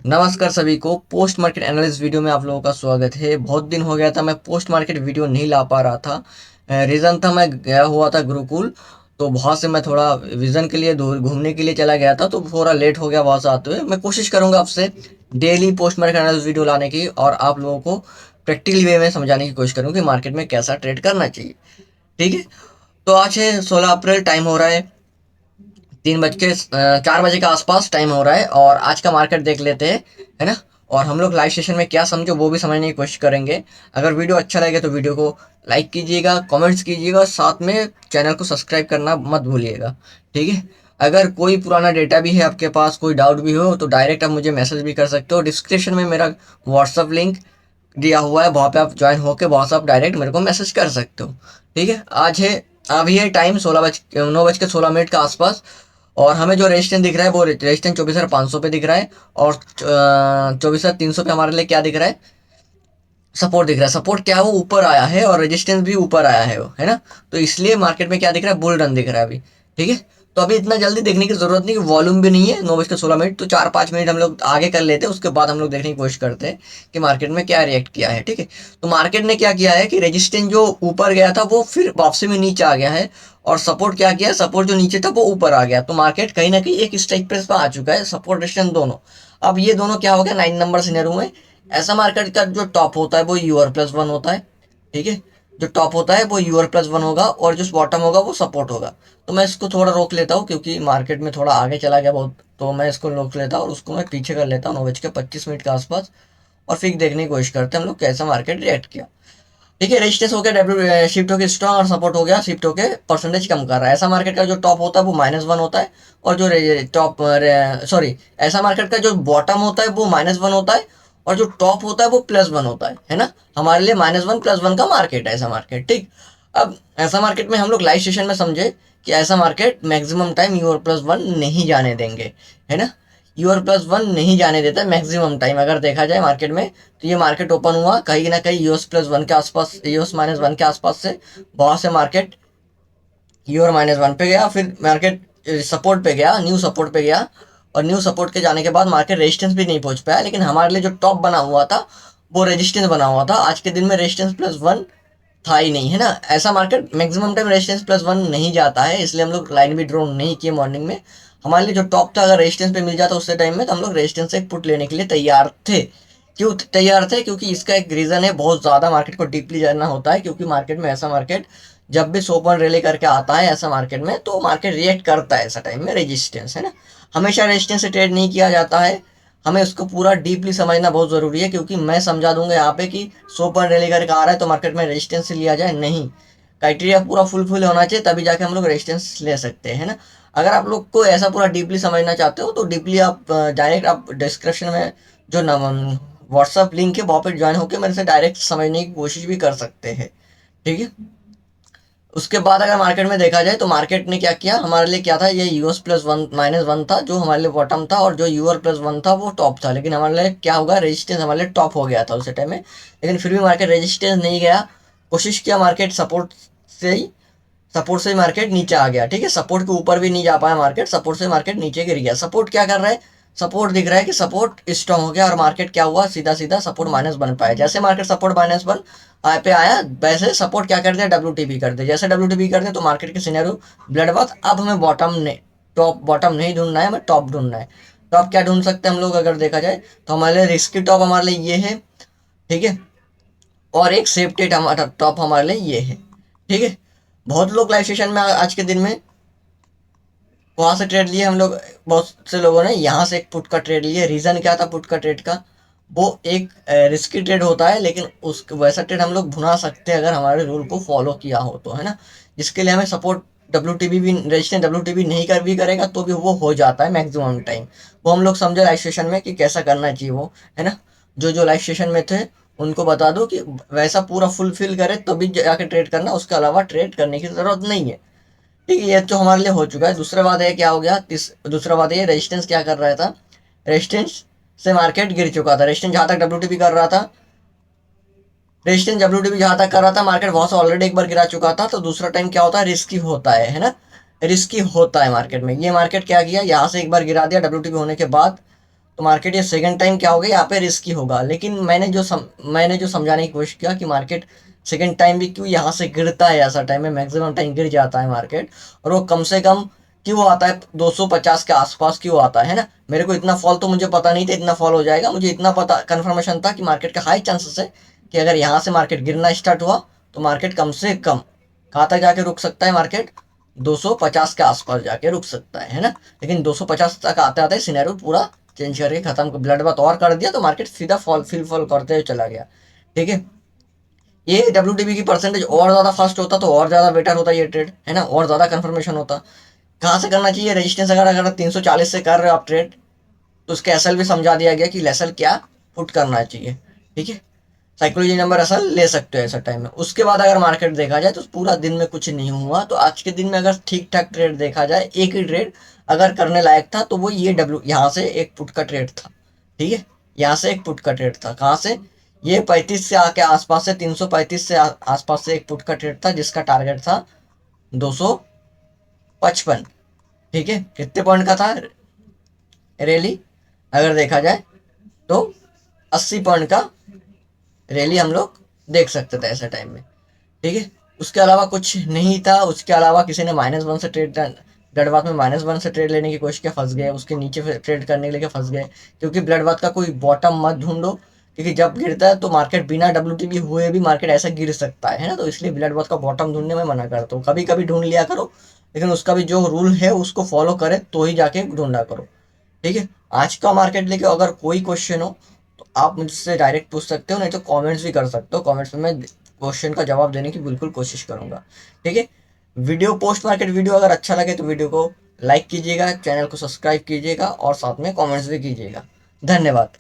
नमस्कार सभी को। पोस्ट मार्केट एनालिस्ट वीडियो में आप लोगों का स्वागत है। बहुत दिन हो गया था मैं पोस्ट मार्केट वीडियो नहीं ला पा रहा था। रीज़न था मैं गया हुआ था गुरुकुल, तो वहाँ से मैं थोड़ा विज़न के लिए दूर घूमने के लिए चला गया था, तो थोड़ा लेट हो गया वहाँ से आते हुए। मैं कोशिश करूँगा आपसे daily post market analyst video लाने की और आप लोगों को प्रैक्टिकल वे में समझाने की कोशिश करूँ कि मार्केट में कैसा ट्रेड करना चाहिए। ठीक है, तो आज है 16 अप्रैल, टाइम हो रहा है 4 बजे के आसपास टाइम हो रहा है। और आज का मार्केट देख लेते हैं, है ना। और हम लोग लाइव सेशन में क्या समझो वो भी समझने की कोशिश करेंगे। अगर वीडियो अच्छा लगे तो वीडियो को लाइक कीजिएगा, कमेंट्स कीजिएगा, साथ में चैनल को सब्सक्राइब करना मत भूलिएगा। ठीक है, अगर कोई पुराना डेटा भी है आपके पास, कोई डाउट भी हो, तो डायरेक्ट आप मुझे मैसेज भी कर सकते हो। डिस्क्रिप्शन में मेरा व्हाट्सअप लिंक दिया हुआ है, वहाँ पे आप ज्वाइन होकर वहाँ से आप डायरेक्ट मेरे को मैसेज कर सकते हो। ठीक है, आज है अभी है टाइम 9:16 के आसपास। और हमें जो रेजिस्टेंस दिख रहा है वो रेजिस्टेंस 24,500 पे दिख रहा है। और 24,300 पे हमारे लिए क्या दिख रहा है, सपोर्ट दिख रहा है। सपोर्ट क्या है, वो ऊपर आया है और रेजिस्टेंस भी ऊपर आया है वो, है ना। तो इसलिए मार्केट में क्या दिख रहा है, बुल रन दिख रहा है अभी। ठीक है, तो अभी इतना जल्दी देखने की जरूरत नहीं, वॉल्यूम भी नहीं है। 9:16, तो 4-5 मिनट हम लोग आगे कर लेते हैं, उसके बाद हम लोग देखने की कोशिश करते हैं कि मार्केट में क्या रिएक्ट किया है। ठीक है, तो मार्केट ने क्या किया है कि रेजिस्टेंस जो ऊपर गया था वो फिर वापसी में नीचे आ गया है। और सपोर्ट क्या किया, सपोर्ट जो नीचे था वो ऊपर आ गया। तो मार्केट कहीं ना कहीं एक स्ट्राइक प्रेस पर आ चुका है, सपोर्ट रेजिस्टेंस दोनों। अब ये दोनों क्या हो गया, 9 नंबर सिनेरियो में। ऐसा मार्केट का जो टॉप होता है वो यूआर+1 होता है। ठीक है, जो टॉप होता है वो यूआर+1 होगा और जो बॉटम होगा वो सपोर्ट होगा। तो मैं इसको थोड़ा रोक लेता हूँ क्योंकि मार्केट में थोड़ा आगे चला गया बहुत, तो मैं इसको रोक लेता हूँ और उसको मैं पीछे कर लेता हूँ 9:25 के आसपास। और फिर देखने की कोशिश करते हैं हम लोग कैसा मार्केट रिएक्ट किया। ठीक है, रेजिस्टेंस हो गया, डब्ल्यू शिफ्ट हो गया स्ट्रॉन्ग, और सपोर्ट हो गया शिफ्ट होकर परसेंटेज कम कर रहा है। ऐसा मार्केट का जो टॉप होता है वो -1 होता है। और जो टॉप सॉरी ऐसा मार्केट का जो बॉटम होता है वो -1 होता है। और जो टॉप होता है वो +1 होता है ना। हमारे लिए -1 +1 का मार्केट है ऐसा मार्केट। ठीक, अब ऐसा मार्केट में हम लोग लाइव सेशन में समझे कि ऐसा मार्केट मैक्सिमम टाइम यूआर+1 नहीं जाने देंगे, है ना। यूआर+1 नहीं जाने देता मैक्सिमम टाइम। अगर देखा जाए मार्केट में, तो ये मार्केट ओपन हुआ कहीं ना कहीं यूएस+1 के आसपास, यूएस-1 के आसपास से। वहां से मार्केट यूआर-1 पे गया, फिर मार्केट सपोर्ट पे गया, न्यू सपोर्ट पे गया। और न्यू सपोर्ट के जाने के बाद मार्केट रेजिस्टेंस भी नहीं पहुंच पाया। लेकिन हमारे लिए जो टॉप बना हुआ था वो रेजिस्टेंस बना हुआ था। आज के दिन में रेजिस्टेंस +1 था ही नहीं, है ना। ऐसा मार्केट मैक्सिमम टाइम रेजिस्टेंस +1 नहीं जाता है, इसलिए हम लोग लाइन भी ड्रॉ नहीं किए मॉर्निंग में। हमारे लिए जो टॉप था, अगर रेजिस्टेंस पे मिल जाता उस टाइम में, तो हम लोग रेजिस्टेंस से एक पुट लेने के लिए तैयार थे। क्यों तैयार थे, क्योंकि इसका एक रीज़न है, बहुत ज़्यादा मार्केट को डीपली जानना होता है। क्योंकि मार्केट में ऐसा मार्केट जब भी सोपन रैली करके आता है ऐसा मार्केट में, तो मार्केट रिएक्ट करता है ऐसा टाइम में रेजिस्टेंस, है ना। हमेशा रेजिस्टेंस से ट्रेड नहीं किया जाता है, हमें उसको पूरा डीपली समझना बहुत ज़रूरी है। क्योंकि मैं समझा दूंगा यहाँ पे कि सोपन रैली करके आ रहा है तो मार्केट में रेजिस्टेंस से लिया जाए, नहीं। क्राइटेरिया पूरा फुलफिल होना चाहिए, तभी जाके हम लोग रेजिस्टेंस ले सकते हैं, है ना। अगर आप लोग को ऐसा पूरा डीपली समझना चाहते हो तो डीपली आप डायरेक्ट आप डिस्क्रिप्शन में जो व्हाट्सअप लिंक है वहाँ पर ज्वाइन होकर मेरे से डायरेक्ट समझने की कोशिश भी कर सकते हैं। ठीक है, उसके बाद अगर मार्केट में देखा जाए तो मार्केट ने क्या किया, हमारे लिए क्या था, ये यूएस+1 -1 था जो हमारे लिए बॉटम था, और जो यूआर+1 था वो टॉप था। लेकिन हमारे लिए क्या होगा, रेजिस्टेंस हमारे लिए टॉप हो गया था उस टाइम में। लेकिन फिर भी मार्केट रेजिस्टेंस नहीं गया, कोशिश किया मार्केट सपोर्ट से ही मार्केट नीचे आ गया। ठीक है, सपोर्ट के ऊपर भी नहीं जा पाया मार्केट, सपोर्ट से मार्केट नीचे गिर गया। सपोर्ट क्या कर रहा है, सपोर्ट दिख रहा है कि सपोर्ट स्ट्रांग हो गया और मार्केट क्या हुआ, सीधा सीधा सपोर्ट -1 पाया। जैसे मार्केट सपोर्ट -1 पे आया, वैसे सपोर्ट क्या कर दिया, डब्ल्यूटीपी कर दिया। जैसे डब्ल्यूटीपी कर दिया तो मार्केट के सिनेरियो ब्लड बाथ। अब हमें टॉप बॉटम नहीं ढूंढना है, हमें टॉप ढूंढना है। टॉप क्या ढूंढ सकते हैं हम लोग, अगर देखा जाए तो हमारे लिए रिस्की टॉप हमारे लिए ये है। ठीक है, और एक सेफ्टी हमारा टॉप हमारे लिए ये है। ठीक है, बहुत लोग लाइव सेशन में आज के दिन में वहां से ट्रेड लिए हम लोग, बहुत से लोगों ने यहाँ से एक पुट का ट्रेड लिया। रीज़न क्या था पुट का ट्रेड का, वो एक रिस्की ट्रेड होता है, लेकिन उस वैसा ट्रेड हम लोग भुना सकते हैं अगर हमारे रूल को फॉलो किया हो तो, है ना। जिसके लिए हमें सपोर्ट डब्ल्यूटीबी भी रजिस्टेंस डब्ल्यूटीबी नहीं कर भी करेगा तो भी वो हो जाता है मैक्सिमम टाइम। वो हम लोग समझे लाइव सेशन में कि कैसा करना चाहिए वो, है ना। जो जो लाइव सेशन में थे उनको बता दो कि वैसा पूरा फुलफिल करे तो भी जाके ट्रेड करना, उसके अलावा ट्रेड करने की ज़रूरत नहीं है। ठीक है, ये तो हमारे लिए हो चुका है। दूसरा बात है क्या हो गया, दूसरा बात है रेजिस्टेंस क्या कर रहा था, रेजिस्टेंस से मार्केट गिर चुका था। रेजिस्टेंस जहां तक डब्ल्यूटीपी कर रहा था, रेजिस्टेंस डब्ल्यूटीपी जहां तक कर रहा था, मार्केट वहां से ऑलरेडी एक बार गिरा चुका था। तो दूसरा टाइम क्या होता है, रिस्की होता है ना। रिस्की होता है मार्केट में। ये मार्केट क्या किया, यहाँ से एक बार गिरा दिया डब्ल्यूटीपी होने के बाद, तो मार्केट ये सेकंड टाइम क्या होगा, यहाँ पे रिस्की होगा। लेकिन मैंने जो समझाने की कोशिश किया कि मार्केट सेकंड टाइम भी क्यों यहाँ से गिरता है, ऐसा टाइम में मैक्सिमम टाइम गिर जाता है मार्केट, और वो कम से कम क्यों आता है 250 के आसपास क्यों आता है ना। मेरे को इतना फॉल तो मुझे पता नहीं था इतना फॉल हो जाएगा, मुझे इतना पता कंफर्मेशन था कि मार्केट का हाई चांसेस है कि अगर यहाँ से मार्केट गिरना स्टार्ट हुआ तो मार्केट कम से कम कहाँ तक जाके रुक सकता है, मार्केट 250 के आसपास जाके रुक सकता है ना। लेकिन 250 तक आते आते सिनेरियो पूरा चेंज करके खत्म, ब्लड बात और कर दिया, तो मार्केट सीधा फॉल करते हुए चला गया। ठीक है, ये WTB की परसेंटेज और ज्यादा फास्ट होता तो और ज्यादा बेटर होता ये ट्रेड, है ना, और ज्यादा कंफर्मेशन होता। कहाँ से करना चाहिए रेजिस्टेंस, अगर 340 से कर रहे हो आप ट्रेड, तो उसके एसएल भी समझा दिया गया कि एसएल क्या पुट करना चाहिए। ठीक है, साइकोलॉजी नंबर एसएल ले सकते हो ऐसा टाइम में। उसके बाद अगर मार्केट देखा जाए तो पूरा दिन में कुछ नहीं हुआ, तो आज के दिन में अगर ठीक ठाक ट्रेड देखा जाए, एक ही ट्रेड अगर करने लायक था तो वो ये यहाँ से एक पुट का ट्रेड था। ठीक है, यहाँ से एक पुट का ट्रेड था, कहाँ से, ये 35 से आके आसपास से 335 से आसपास से एक पुट का ट्रेड था, जिसका टारगेट था 255। ठीक है, कितने पॉइंट का था रैली, अगर देखा जाए तो 80 पॉइंट का रैली हम लोग देख सकते थे ऐसे टाइम में। ठीक है, उसके अलावा कुछ नहीं था। उसके अलावा किसी ने -1 से ट्रेड, ब्लड बाथ में -1 से ट्रेड लेने की कोशिश किया, फंस गए, उसके नीचे ट्रेड करने के लिए फंस गए। क्योंकि ब्लड बाथ का कोई बॉटम मत ढूंढो, क्योंकि जब गिरता है तो मार्केट बिना WTB हुए भी मार्केट ऐसा गिर सकता है ना, तो इसलिए ब्लड बाथ का बॉटम ढूंढने में मना करता हूँ। कभी कभी ढूंढ लिया करो, लेकिन उसका भी जो रूल है उसको फॉलो करे तो ही जाके ढूंढा करो। ठीक है, आज का मार्केट लेके अगर कोई क्वेश्चन हो तो आप मुझसे डायरेक्ट पूछ सकते हो, नहीं तो कमेंट्स भी कर सकते हो। कमेंट्स में मैं क्वेश्चन का जवाब देने की बिल्कुल कोशिश करूंगा। ठीक है, वीडियो पोस्ट मार्केट वीडियो अगर अच्छा लगे तो वीडियो को लाइक कीजिएगा, चैनल को सब्सक्राइब कीजिएगा और साथ में कमेंट्स भी कीजिएगा। धन्यवाद।